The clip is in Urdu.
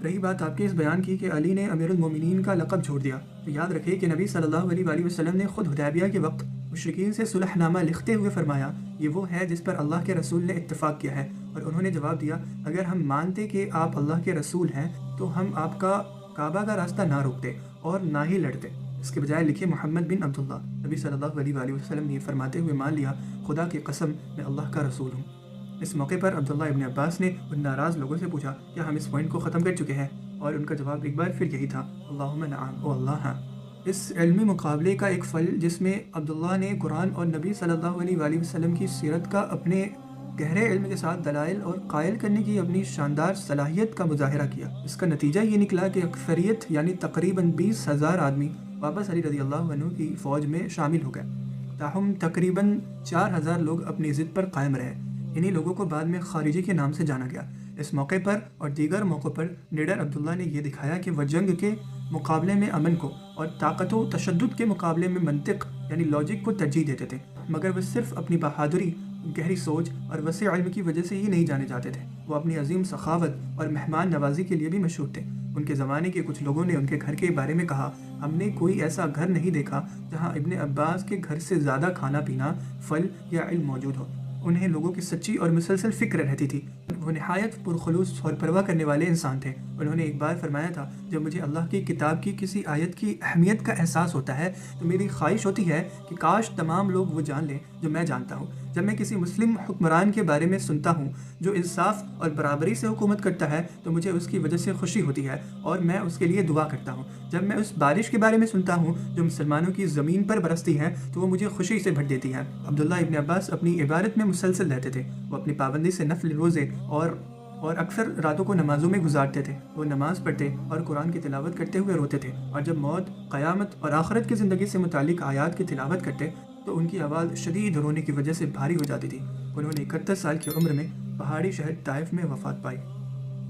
رہی بات آپ کے اس بیان کی کہ علی نے امیر المومنین کا لقب چھوڑ دیا، تو یاد رکھیں کہ نبی صلی اللہ علیہ وآلہ وسلم نے خود حدیبیہ کے وقت مشرکین سے صلح نامہ لکھتے ہوئے فرمایا یہ وہ ہے جس پر اللہ کے رسول نے اتفاق کیا ہے، اور انہوں نے جواب دیا اگر ہم مانتے کہ آپ اللہ کے رسول ہیں تو ہم آپ کا کعبہ کا راستہ نہ روکتے اور نہ ہی لڑتے، اس کے بجائے لکھے محمد بن عبداللہ۔ نبی صلی اللہ علیہ وآلہ وسلم نے یہ فرماتے ہوئے مان لیا خدا کی قسم میں اللہ کا رسول ہوں۔ اس موقع پر عبداللہ ابن عباس نے ان ناراض لوگوں سے پوچھا کیا ہم اس پوائنٹ کو ختم کر چکے ہیں، اور ان کا جواب ایک بار پھر یہی تھا اللہم نعم، او اللہ ہاں۔ اس علمی مقابلے کا ایک پھل جس میں عبداللہ نے قرآن اور نبی صلی اللہ علیہ وآلہ وسلم کی سیرت کا اپنے گہرے علم کے ساتھ دلائل اور قائل کرنے کی اپنی شاندار صلاحیت کا مظاہرہ کیا، اس کا نتیجہ یہ نکلا کہ اکثریت یعنی تقریباً 20,000 آدمی واپس علی رضی اللہ عنہ کی فوج میں شامل ہو گئے، تاہم تقریباً 4,000 لوگ اپنی ضد پر قائم رہے۔ انہی لوگوں کو بعد میں خارجی کے نام سے جانا گیا۔ اس موقع پر اور دیگر موقعوں پر نیڈر عبداللہ نے یہ دکھایا کہ وہ جنگ کے مقابلے میں امن کو اور طاقت و تشدد کے مقابلے میں منطق یعنی لاجک کو ترجیح دیتے تھے، مگر وہ صرف اپنی بہادری، گہری سوچ اور وسیع علم کی وجہ سے ہی نہیں جانے جاتے تھے، وہ اپنی عظیم سخاوت اور مہمان نوازی کے لیے بھی مشہور تھے۔ ان کے زمانے کے کچھ لوگوں نے ان کے گھر کے بارے میں کہا ہم نے کوئی ایسا گھر نہیں دیکھا جہاں ابن عباس کے گھر سے زیادہ کھانا پینا، پھل یا علم موجود ہو۔ انہیں لوگوں کی سچی اور مسلسل فکر رہتی تھی، وہ نہایت پرخلوص اور پرواہ کرنے والے انسان تھے۔ انہوں نے ایک بار فرمایا تھا جب مجھے اللہ کی کتاب کی کسی آیت کی اہمیت کا احساس ہوتا ہے تو میری خواہش ہوتی ہے کہ کاش تمام لوگ وہ جان لیں جو میں جانتا ہوں۔ جب میں کسی مسلم حکمران کے بارے میں سنتا ہوں جو انصاف اور برابری سے حکومت کرتا ہے تو مجھے اس کی وجہ سے خوشی ہوتی ہے اور میں اس کے لیے دعا کرتا ہوں۔ جب میں اس بارش کے بارے میں سنتا ہوں جو مسلمانوں کی زمین پر برستی ہے تو وہ مجھے خوشی سے بھر دیتی ہے۔ عبداللہ ابن عباس اپنی عبادت میں مسلسل رہتے تھے، وہ اپنی پابندی سے نفل روزے اور اکثر راتوں کو نمازوں میں گزارتے تھے۔ وہ نماز پڑھتے اور قرآن کی تلاوت کرتے ہوئے روتے تھے، اور جب موت، قیامت اور آخرت کی زندگی سے متعلق آیات کی تلاوت کرتے تو ان کی آواز شدید رونے کی وجہ سے بھاری ہو جاتی تھی۔ انہوں نے 71 سال کی عمر میں پہاڑی شہر طائف میں وفات پائی۔